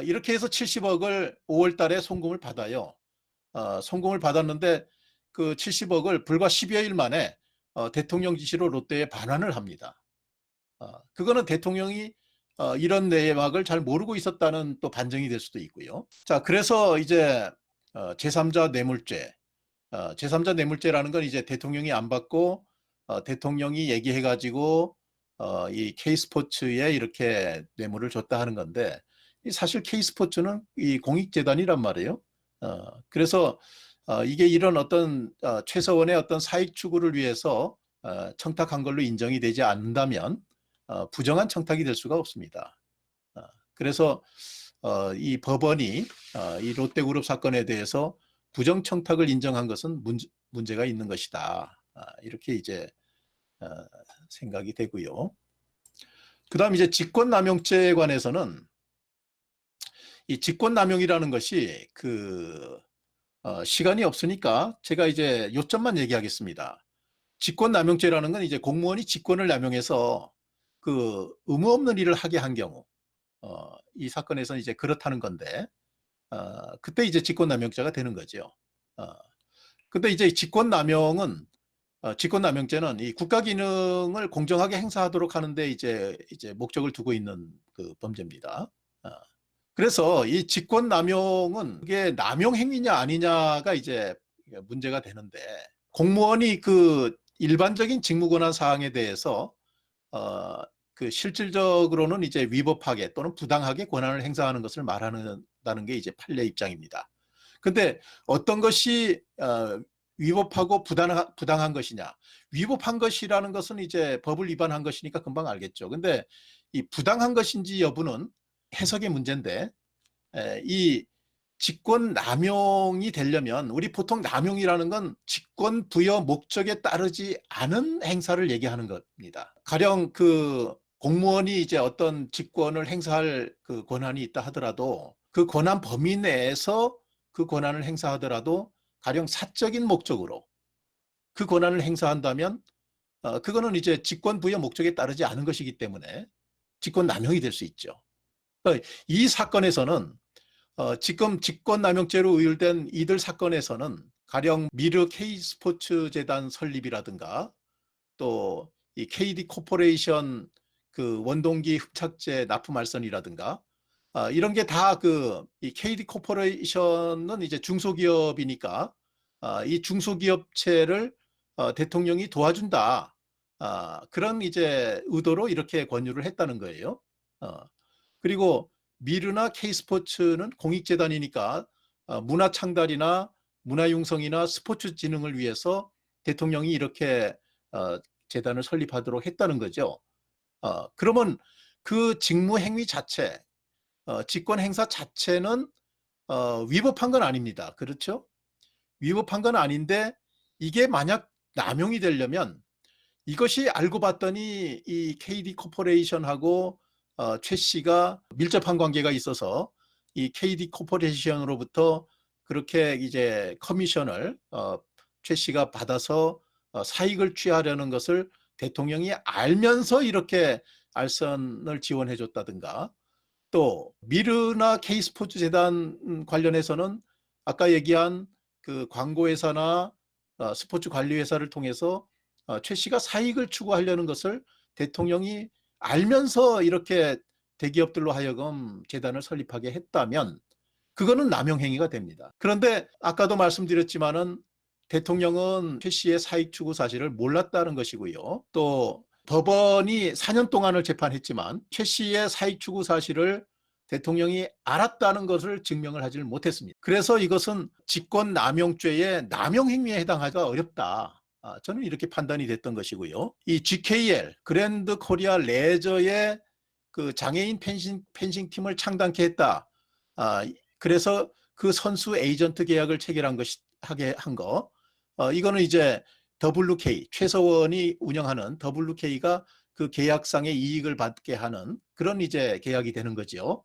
이렇게 해서 70억을 5월 달에 송금을 받아요. 송금을 받았는데 그 70억을 불과 10여일 만에 대통령 지시로 롯데에 반환을 합니다. 그거는 대통령이 이런 내막을 잘 모르고 있었다는 또 반증이 될 수도 있고요. 자, 그래서 이제 제3자 뇌물죄, 제3자 뇌물죄라는 건 이제 대통령이 안 받고 대통령이 얘기해가지고 이 K스포츠에 이렇게 뇌물을 줬다 하는 건데, 사실 K스포츠는 이 공익재단이란 말이에요. 그래서 이게 이런 어떤 최서원의 어떤 사익 추구를 위해서 청탁한 걸로 인정이 되지 않는다면 부정한 청탁이 될 수가 없습니다. 그래서 이 법원이 이 롯데그룹 사건에 대해서 부정 청탁을 인정한 것은 문제가 있는 것이다. 이렇게 이제 생각이 되고요. 그다음 이제 직권남용죄에 관해서는, 이 직권남용이라는 것이 시간이 없으니까 제가 이제 요점만 얘기하겠습니다. 직권남용죄라는 건 이제 공무원이 직권을 남용해서 그 의무 없는 일을 하게 한 경우, 이 사건에서는 이제 그렇다는 건데, 그때 이제 직권남용죄가 되는 거죠. 근데 이제 직권남용죄는 이 국가 기능을 공정하게 행사하도록 하는데 이제 목적을 두고 있는 그 범죄입니다. 그래서 이 직권남용은 그게 남용 행위냐 아니냐가 이제 문제가 되는데, 공무원이 그 일반적인 직무권한 사항에 대해서 그 실질적으로는 이제 위법하게 또는 부당하게 권한을 행사하는 것을 말한다는 게 이제 판례 입장입니다. 근데 어떤 것이 위법하고 부당한 것이냐? 위법한 것이라는 것은 이제 법을 위반한 것이니까 금방 알겠죠. 근데 이 부당한 것인지 여부는 해석의 문제인데, 이 직권 남용이 되려면, 우리 보통 남용이라는 건 직권 부여 목적에 따르지 않은 행사를 얘기하는 겁니다. 가령 그 공무원이 이제 어떤 직권을 행사할 그 권한이 있다 하더라도, 그 권한 범위 내에서 그 권한을 행사하더라도 가령 사적인 목적으로 그 권한을 행사한다면 그거는 이제 직권 부여 목적에 따르지 않은 것이기 때문에 직권 남용이 될 수 있죠. 이 사건에서는 지금 직권남용죄로 의율된 이들 사건에서는 가령 미르 K스포츠재단 설립이라든가, 또 이 KD 코퍼레이션 그 원동기 흡착제 납품알선이라든가, 이런 게 다 이 KD 코퍼레이션은 이제 중소기업이니까 이 중소기업체를 대통령이 도와준다. 그런 이제 의도로 이렇게 권유를 했다는 거예요. 그리고 미르나 K스포츠는 공익재단이니까 문화창달이나 문화융성이나 스포츠 진흥을 위해서 대통령이 이렇게 재단을 설립하도록 했다는 거죠. 그러면 그 직무행위 자체, 직권행사 자체는 위법한 건 아닙니다. 그렇죠? 위법한 건 아닌데, 이게 만약 남용이 되려면 이것이 알고 봤더니 이 KD 코퍼레이션하고 최 씨가 밀접한 관계가 있어서 이 KD 코퍼레이션으로부터 그렇게 이제 커미션을 최 씨가 받아서 사익을 취하려는 것을 대통령이 알면서 이렇게 알선을 지원해 줬다든가, 또 미르나 K스포츠 재단 관련해서는 아까 얘기한 그 광고회사나 스포츠 관리회사를 통해서 최 씨가 사익을 추구하려는 것을 대통령이 알면서 이렇게 대기업들로 하여금 재단을 설립하게 했다면 그거는 남용행위가 됩니다. 그런데 아까도 말씀드렸지만은 대통령은 최 씨의 사익 추구 사실을 몰랐다는 것이고요. 또 법원이 4년 동안을 재판했지만 최 씨의 사익 추구 사실을 대통령이 알았다는 것을 증명을 하지 못했습니다. 그래서 이것은 직권남용죄의 남용행위에 해당하기가 어렵다. 저는 이렇게 판단이 됐던 것이고요. 이 GKL, 그랜드 코리아 레저의 그 장애인 펜싱 팀을 창단케 했다. 그래서 그 선수 에이전트 계약을 체결한 것이 하게 한 거. 이거는 이제 WK, 최서원이 운영하는 WK가 그 계약상의 이익을 받게 하는 그런 이제 계약이 되는 거죠.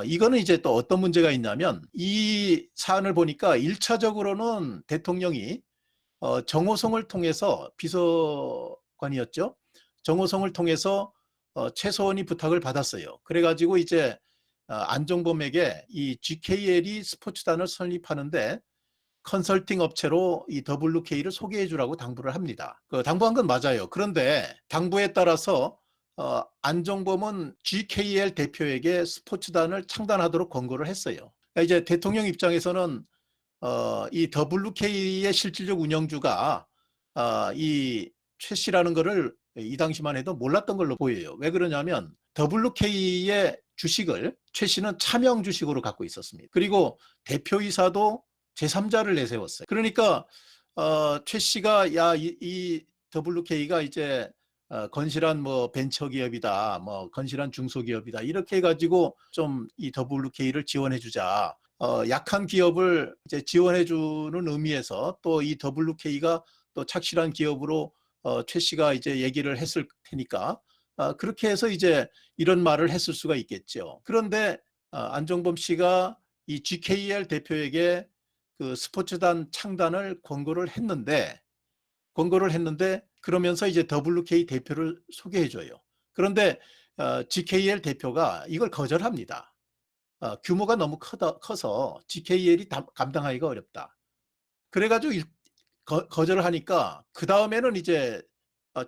이거는 이제 또 어떤 문제가 있냐면 이 사안을 보니까 1차적으로는 대통령이 정호성을 통해서 비서관이었죠. 정호성을 통해서 최서원이 부탁을 받았어요. 그래가지고 이제 안종범에게 이 GKL이 스포츠단을 설립하는데 컨설팅 업체로 이 WK를 소개해 주라고 당부를 합니다. 당부한 건 맞아요. 그런데 당부에 따라서 안종범은 GKL 대표에게 스포츠단을 창단하도록 권고를 했어요. 그러니까 이제 대통령 입장에서는 이 WK의 실질적 운영주가 이 최 씨라는 거를 이 당시만 해도 몰랐던 걸로 보여요. 왜 그러냐면 WK의 주식을 최 씨는 차명 주식으로 갖고 있었습니다. 그리고 대표이사도 제3자를 내세웠어요. 그러니까 최 씨가 이 WK가 이제 건실한 뭐 벤처기업이다, 뭐 건실한 중소기업이다 이렇게 해가지고 좀 이 WK를 지원해주자. 약한 기업을 이제 지원해주는 의미에서 또 이 WK가 또 착실한 기업으로 최 씨가 이제 얘기를 했을 테니까 그렇게 해서 이제 이런 말을 했을 수가 있겠죠. 그런데 안종범 씨가 이 GKL 대표에게 그 스포츠단 창단을 권고를 했는데 그러면서 이제 WK 대표를 소개해줘요. 그런데 GKL 대표가 이걸 거절합니다. 규모가 너무 커서 GKL이 감당하기가 어렵다. 그래가지고 거절을 하니까 그 다음에는 이제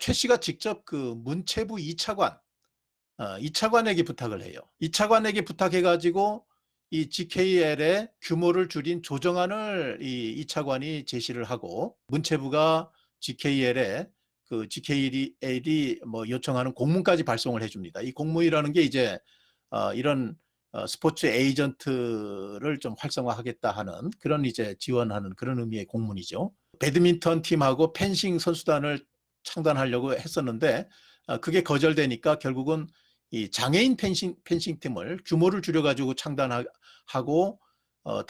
최 씨가 직접 그 문체부 2차관에게 부탁을 해요. 2차관에게 부탁해가지고 이 GKL의 규모를 줄인 조정안을 이 2차관이 제시를 하고 문체부가 GKL에 그 GKL이 뭐 요청하는 공문까지 발송을 해줍니다. 이 공문이라는 게 이제 이런 스포츠 에이전트를 좀 활성화하겠다 하는 그런 이제 지원하는 그런 의미의 공문이죠. 배드민턴 팀하고 펜싱 선수단을 창단하려고 했었는데 그게 거절되니까 결국은 이 장애인 펜싱 팀을 규모를 줄여가지고 창단하고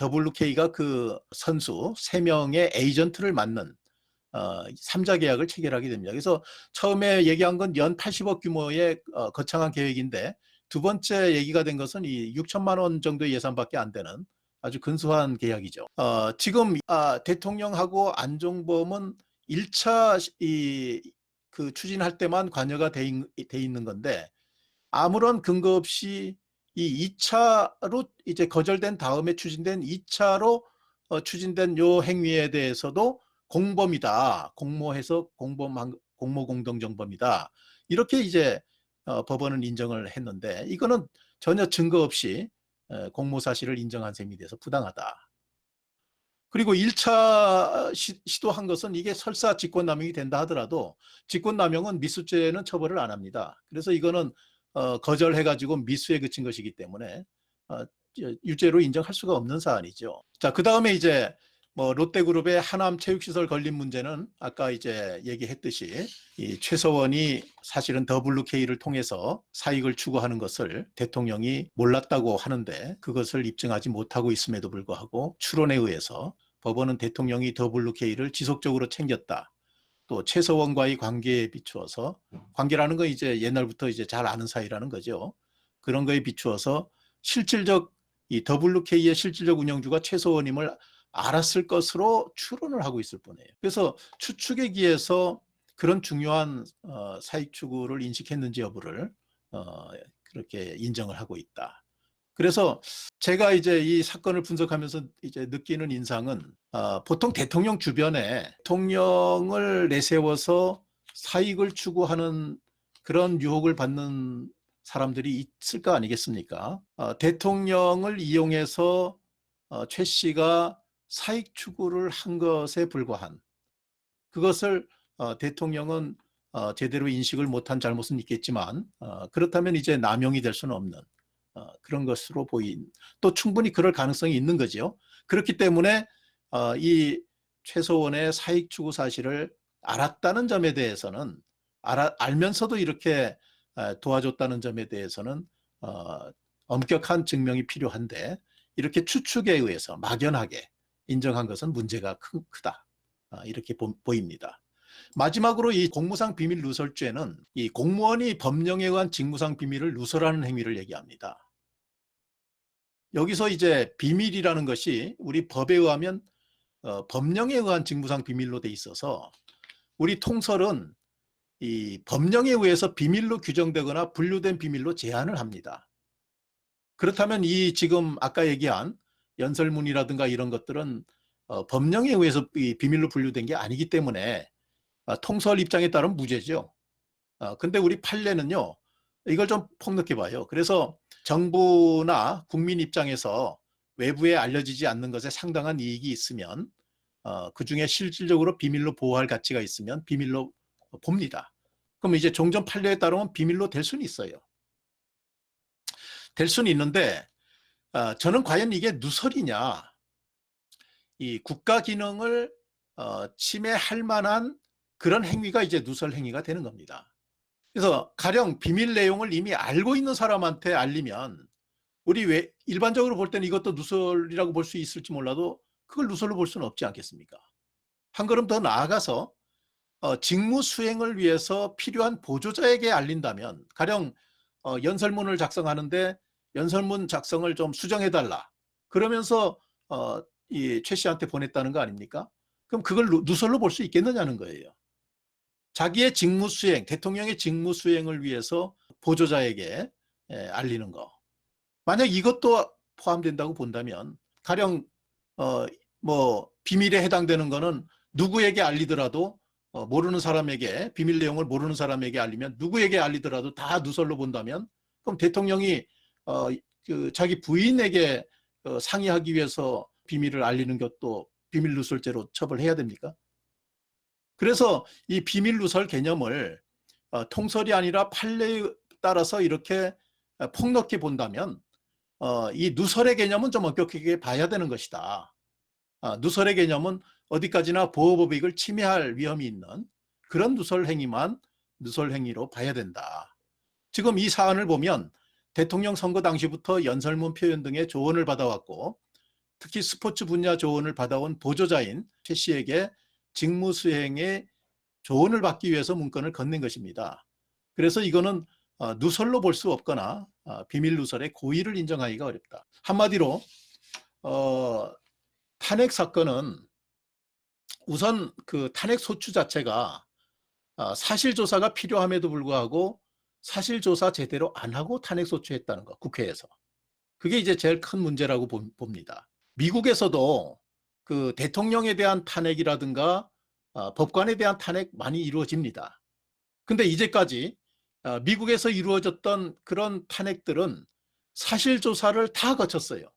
WK가 그 선수 3명의 에이전트를 맡는 3자 계약을 체결하게 됩니다. 그래서 처음에 얘기한 건 연 80억 규모의 거창한 계획인데 두 번째 얘기가 된 것은 이 6천만 원 정도의 예산밖에 안 되는 아주 근소한 계약이죠. 지금 대통령하고 안종범은 1차 그 추진할 때만 관여가 돼 있는 건데 아무런 근거 없이 이 2차로 이제 거절된 다음에 추진된 2차로 추진된 요 행위에 대해서도 공범이다. 공모해서 공모 공동정범이다. 이렇게 이제 법원은 인정을 했는데 이거는 전혀 증거 없이 공모 사실을 인정한 셈이 돼서 부당하다. 그리고 1차 시도한 것은 이게 설사 직권남용이 된다 하더라도 직권남용은 미수죄는 처벌을 안 합니다. 그래서 이거는 거절해가지고 미수에 그친 것이기 때문에 유죄로 인정할 수가 없는 사안이죠. 자, 그 다음에 이제 뭐 롯데그룹의 하남 체육시설 건립 문제는 아까 이제 얘기했듯이 이 최서원이 사실은 WK를 통해서 사익을 추구하는 것을 대통령이 몰랐다고 하는데 그것을 입증하지 못하고 있음에도 불구하고 추론에 의해서 법원은 대통령이 WK를 지속적으로 챙겼다. 또 최서원과의 관계에 비추어서, 관계라는 건 이제 옛날부터 이제 잘 아는 사이라는 거죠. 그런 거에 비추어서 실질적 이 WK의 실질적 운영주가 최서원임을 알았을 것으로 추론을 하고 있을 뿐이에요. 그래서 추측에 기해서 그런 중요한 사익 추구를 인식했는지 여부를 그렇게 인정을 하고 있다. 그래서 제가 이제 이 사건을 분석하면서 이제 느끼는 인상은 보통 대통령 주변에 대통령을 내세워서 사익을 추구하는 그런 유혹을 받는 사람들이 있을 거 아니겠습니까? 대통령을 이용해서 최 씨가 사익 추구를 한 것에 불과한, 그것을 대통령은 제대로 인식을 못한 잘못은 있겠지만 그렇다면 이제 남용이 될 수는 없는 그런 것으로 또 충분히 그럴 가능성이 있는 거죠. 그렇기 때문에 이 최서원의 사익 추구 사실을 알았다는 점에 대해서는, 알면서도 이렇게 도와줬다는 점에 대해서는 엄격한 증명이 필요한데, 이렇게 추측에 의해서 막연하게 인정한 것은 문제가 크다, 이렇게 보입니다. 마지막으로 이 공무상 비밀 누설죄는 이 공무원이 법령에 의한 직무상 비밀을 누설하는 행위를 얘기합니다. 여기서 이제 비밀이라는 것이 우리 법에 의하면 법령에 의한 직무상 비밀로 돼 있어서, 우리 통설은 이 법령에 의해서 비밀로 규정되거나 분류된 비밀로 제한을 합니다. 그렇다면 이 지금 아까 얘기한 연설문이라든가 이런 것들은 법령에 의해서 비밀로 분류된 게 아니기 때문에 통설 입장에 따른 무죄죠. 근데 우리 판례는요, 이걸 좀 폭넓게 봐요. 그래서 정부나 국민 입장에서 외부에 알려지지 않는 것에 상당한 이익이 있으면 그중에 실질적으로 비밀로 보호할 가치가 있으면 비밀로 봅니다. 그럼 이제 종전 판례에 따르면 비밀로 될 수는 있어요. 될 수는 있는데 저는 과연 이게 누설이냐, 이 국가 기능을 침해할 만한 그런 행위가 이제 누설 행위가 되는 겁니다. 그래서 가령 비밀 내용을 이미 알고 있는 사람한테 알리면 우리 왜 일반적으로 볼 때는 이것도 누설이라고 볼 수 있을지 몰라도 그걸 누설로 볼 수는 없지 않겠습니까? 한 걸음 더 나아가서 직무 수행을 위해서 필요한 보조자에게 알린다면, 가령 연설문을 작성하는데 연설문 작성을 좀 수정해달라 그러면서 이 최 씨한테 보냈다는 거 아닙니까? 그럼 그걸 누설로 볼 수 있겠느냐는 거예요. 자기의 직무 수행, 대통령의 직무 수행을 위해서 보조자에게 알리는 거. 만약 이것도 포함된다고 본다면, 가령 뭐 비밀에 해당되는 거는 누구에게 알리더라도 모르는 사람에게, 비밀 내용을 모르는 사람에게 알리면 누구에게 알리더라도 다 누설로 본다면, 그럼 대통령이 그 자기 부인에게 상의하기 위해서 비밀을 알리는 것도 비밀 누설죄로 처벌해야 됩니까? 그래서 이 비밀 누설 개념을 통설이 아니라 판례에 따라서 이렇게 폭넓게 본다면 이 누설의 개념은 좀 엄격하게 봐야 되는 것이다. 누설의 개념은 어디까지나 보호법 이익을 침해할 위험이 있는 그런 누설 행위만 누설 행위로 봐야 된다. 지금 이 사안을 보면 대통령 선거 당시부터 연설문 표현 등의 조언을 받아왔고, 특히 스포츠 분야 조언을 받아온 보조자인 최 씨에게 직무 수행에 조언을 받기 위해서 문건을 건넨 것입니다. 그래서 이거는 누설로 볼 수 없거나 비밀 누설의 고의를 인정하기가 어렵다. 한마디로 탄핵 사건은 우선 그 탄핵 소추 자체가 사실 조사가 필요함에도 불구하고 사실 조사 제대로 안 하고 탄핵 소추했다는 거, 국회에서. 그게 이제 제일 큰 문제라고 봅니다. 미국에서도 그 대통령에 대한 탄핵이라든가 법관에 대한 탄핵 많이 이루어집니다. 근데 이제까지 미국에서 이루어졌던 그런 탄핵들은 사실조사를 다 거쳤어요.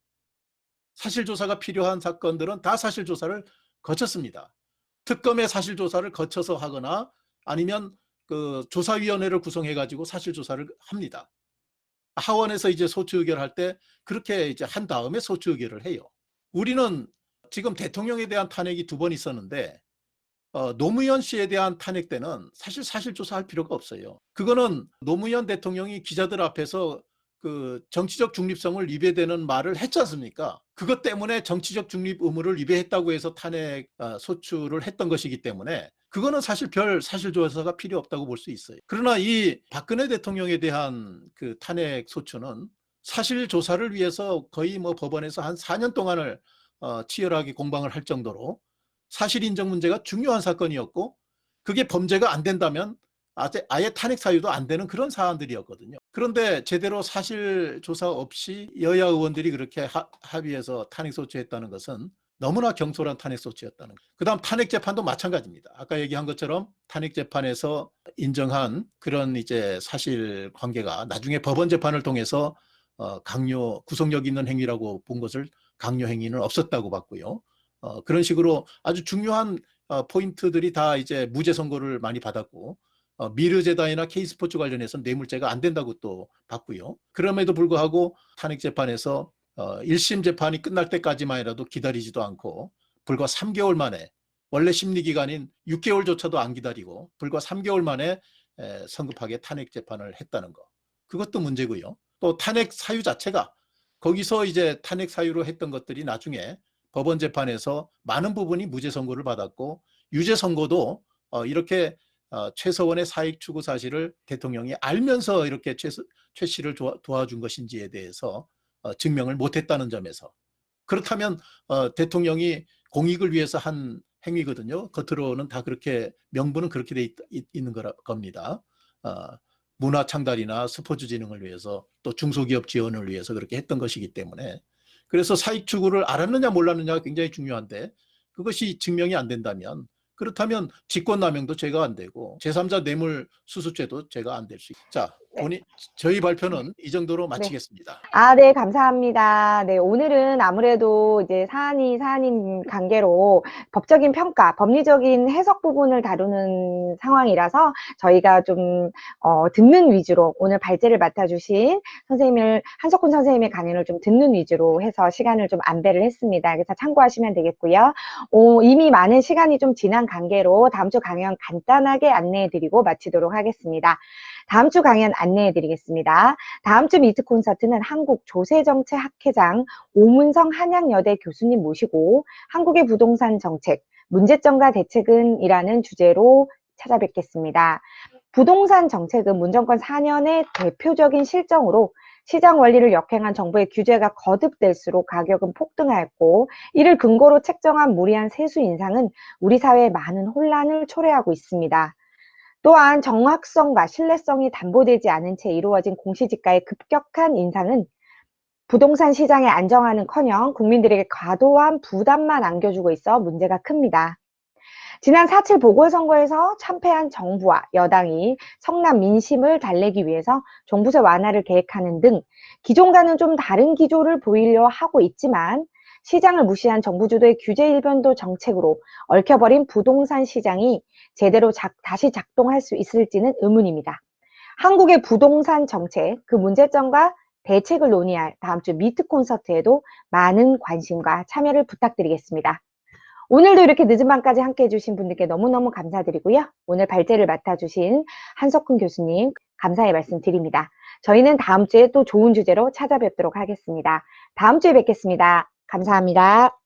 사실조사가 필요한 사건들은 다 사실조사를 거쳤습니다. 특검의 사실조사를 거쳐서 하거나 아니면 그 조사위원회를 구성해가지고 사실조사를 합니다. 하원에서 이제 소추 의결할 때 그렇게 이제 한 다음에 소추 의결을 해요. 우리는 지금 대통령에 대한 탄핵이 2번 있었는데 노무현 씨에 대한 탄핵 때는 사실 사실조사할 필요가 없어요. 그거는 노무현 대통령이 기자들 앞에서 그 정치적 중립성을 위배되는 말을 했지 않습니까? 그것 때문에 정치적 중립 의무를 위배했다고 해서 탄핵 소추를 했던 것이기 때문에 그거는 사실 별 사실 조사가 필요 없다고 볼 수 있어요. 그러나 이 박근혜 대통령에 대한 그 탄핵 소추는 사실 조사를 위해서 거의 뭐 법원에서 한 4년 동안을 치열하게 공방을 할 정도로 사실 인정 문제가 중요한 사건이었고, 그게 범죄가 안 된다면 아예 탄핵 사유도 안 되는 그런 사안들이었거든요. 그런데 제대로 사실 조사 없이 여야 의원들이 그렇게 합의해서 탄핵 소추했다는 것은 너무나 경솔한 탄핵 소추였다는 거예요. 그다음 탄핵 재판도 마찬가지입니다. 아까 얘기한 것처럼 탄핵 재판에서 인정한 그런 이제 사실 관계가 나중에 법원 재판을 통해서 강요, 구속력 있는 행위라고 본 것을 강요 행위는 없었다고 봤고요. 그런 식으로 아주 중요한 포인트들이 다 이제 무죄 선고를 많이 받았고, 미르재단이나 K스포츠 관련해서 뇌물죄가 안 된다고 또 봤고요. 그럼에도 불구하고 탄핵 재판에서 1심 재판이 끝날 때까지만이라도 기다리지도 않고 불과 3개월 만에, 원래 심리기간인 6개월조차도 안 기다리고 불과 3개월 만에 성급하게 탄핵 재판을 했다는 거. 그것도 문제고요. 또 탄핵 사유 자체가, 거기서 이제 탄핵 사유로 했던 것들이 나중에 법원 재판에서 많은 부분이 무죄 선고를 받았고, 유죄 선고도 이렇게 최서원의 사익 추구 사실을 대통령이 알면서 이렇게 최 씨를 도와준 것인지에 대해서 증명을 못했다는 점에서, 그렇다면 대통령이 공익을 위해서 한 행위거든요. 겉으로는 다 그렇게 명분은 그렇게 돼 있는 겁니다. 문화 창달이나 스포츠 진흥을 위해서, 또 중소기업 지원을 위해서 그렇게 했던 것이기 때문에, 그래서 사익 추구를 알았느냐 몰랐느냐가 굉장히 중요한데, 그것이 증명이 안 된다면, 그렇다면 직권남용도 죄가 안 되고 제3자 뇌물수수죄도 죄가 안 될 수 있습니다. 자,
네.
저희 발표는 이 정도로
네.
마치겠습니다.
네, 감사합니다. 네, 오늘은 아무래도 이제 사안인 관계로 법적인 평가, 법리적인 해석 부분을 다루는 상황이라서 저희가 좀, 듣는 위주로 오늘 발제를 맡아주신 한석훈 선생님의 강연을 좀 듣는 위주로 해서 시간을 좀 안배를 했습니다. 그래서 참고하시면 되겠고요. 이미 많은 시간이 좀 지난 관계로 다음 주 강연 간단하게 안내해드리고 마치도록 하겠습니다. 다음 주 강연 안내해드리겠습니다. 다음 주 미트 콘서트는 한국조세정책학회장 오문성 한양여대 교수님 모시고 한국의 부동산 정책, 문제점과 대책은 이라는 주제로 찾아뵙겠습니다. 부동산 정책은 문정권 4년의 대표적인 실정으로 시장 원리를 역행한 정부의 규제가 거듭될수록 가격은 폭등하였고, 이를 근거로 책정한 무리한 세수 인상은 우리 사회에 많은 혼란을 초래하고 있습니다. 또한 정확성과 신뢰성이 담보되지 않은 채 이루어진 공시지가의 급격한 인상은 부동산 시장의 안정화는커녕 국민들에게 과도한 부담만 안겨주고 있어 문제가 큽니다. 지난 4.7 보궐선거에서 참패한 정부와 여당이 성남 민심을 달래기 위해서 종부세 완화를 계획하는 등 기존과는 좀 다른 기조를 보이려 하고 있지만, 시장을 무시한 정부 주도의 규제 일변도 정책으로 얽혀버린 부동산 시장이 제대로 다시 작동할 수 있을지는 의문입니다. 한국의 부동산 정책, 그 문제점과 대책을 논의할 다음 주 미트 콘서트에도 많은 관심과 참여를 부탁드리겠습니다. 오늘도 이렇게 늦은 밤까지 함께 해주신 분들께 너무너무 감사드리고요. 오늘 발제를 맡아주신 한석훈 교수님 감사의 말씀 드립니다. 저희는 다음 주에 또 좋은 주제로 찾아뵙도록 하겠습니다. 다음 주에 뵙겠습니다. 감사합니다.